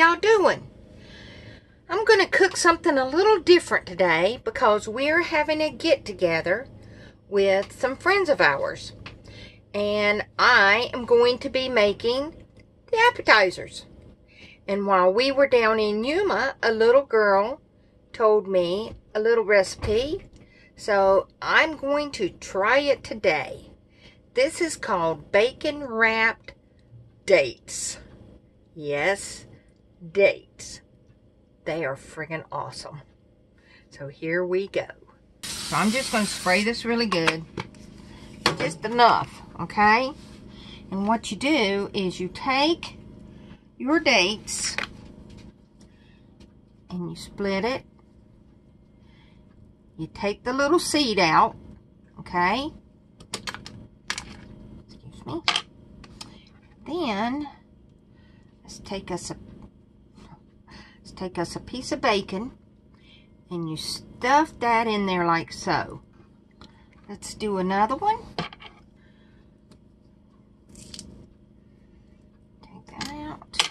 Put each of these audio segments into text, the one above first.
y'all doing? I'm going to cook something a little different today because we're having a get-together with some friends of ours. And I am going to be making the appetizers. And while we were down in Yuma, a little girl told me a little recipe. So I'm going to try it today. This is called bacon wrapped dates. Yes, dates. They are friggin' awesome. So here we go. So I'm just going to spray this really good. Just enough, okay? And what you do is you take your dates and you split it. You take the little seed out, okay? Excuse me. Then let's take us a piece of bacon and you stuff that in there like so. Let's do another one. Take that out.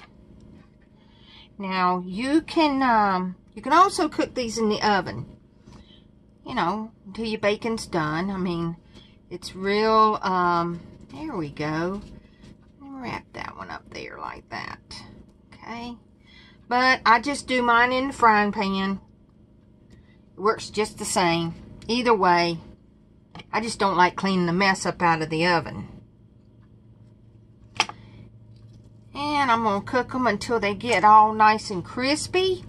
Now you can also cook these in the oven. You know, until your bacon's done. I mean, it's real, there we go. Wrap that one up there like that. Okay. But I just do mine in the frying pan. It works just the same. Either way, I just don't like cleaning the mess up out of the oven. And I'm going to cook them until they get all nice and crispy.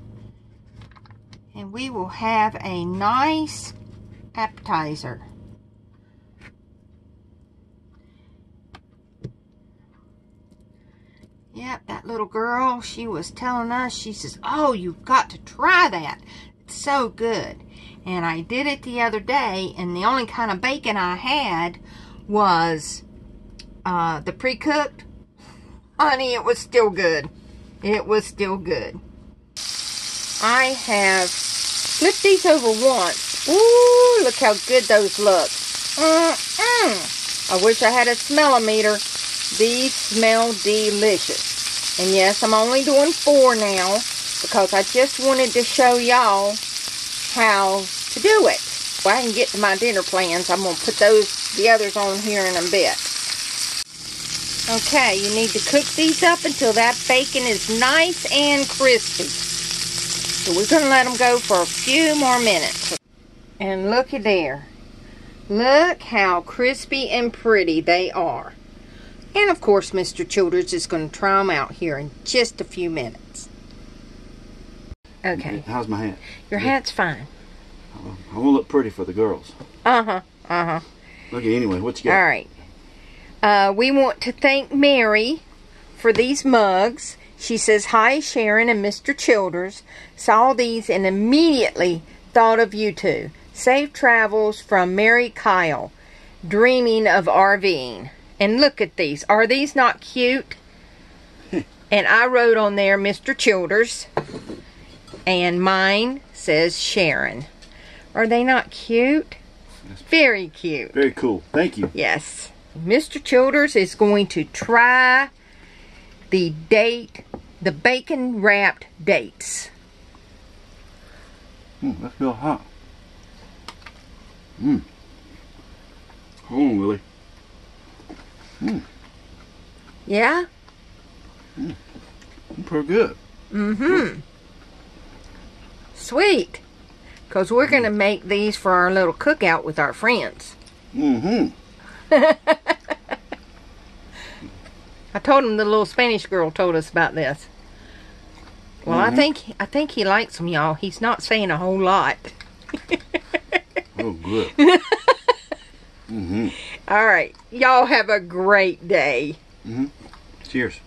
And we will have a nice appetizer. Yep, that little girl, she was telling us, she says, oh, you've got to try that. It's so good. And I did it the other day, and the only kind of bacon I had was the pre-cooked. Honey, it was still good. It was still good. I have flipped these over once. Ooh, look how good those look. I wish I had a smell-o-meter. These smell delicious. And yes, I'm only doing 4 now because I just wanted to show y'all how to do it. When I can get to my dinner plans, I'm going to put the others on here in a bit. Okay, you need to cook these up until that bacon is nice and crispy. So we're going to let them go for a few more minutes. And looky there. Look how crispy and pretty they are. And of course, Mr. Childers is going to try them out here in just a few minutes. Okay. How's my hat? Your hat's fine. I want to look pretty for the girls. Looky, anyway, what you got? All right. We want to thank Mary for these mugs. She says, hi, Sharon and Mr. Childers. Saw these and immediately thought of you two. Safe travels from Mary Kyle. Dreaming of RVing. And look at these. Are these not cute? And I wrote on there, Mr. Childers. And mine says Sharon. Are they not cute? Very cute. Very cool. Thank you. Yes. Mr. Childers is going to try the bacon wrapped dates. That's real hot. Hold on, Willie. Yeah? Pretty good. Sweet. Because we're going to make these for our little cookout with our friends. I told him the little Spanish girl told us about this. Well, I think he likes them, y'all. He's not saying a whole lot. Oh, good. All right. Y'all have a great day. Cheers.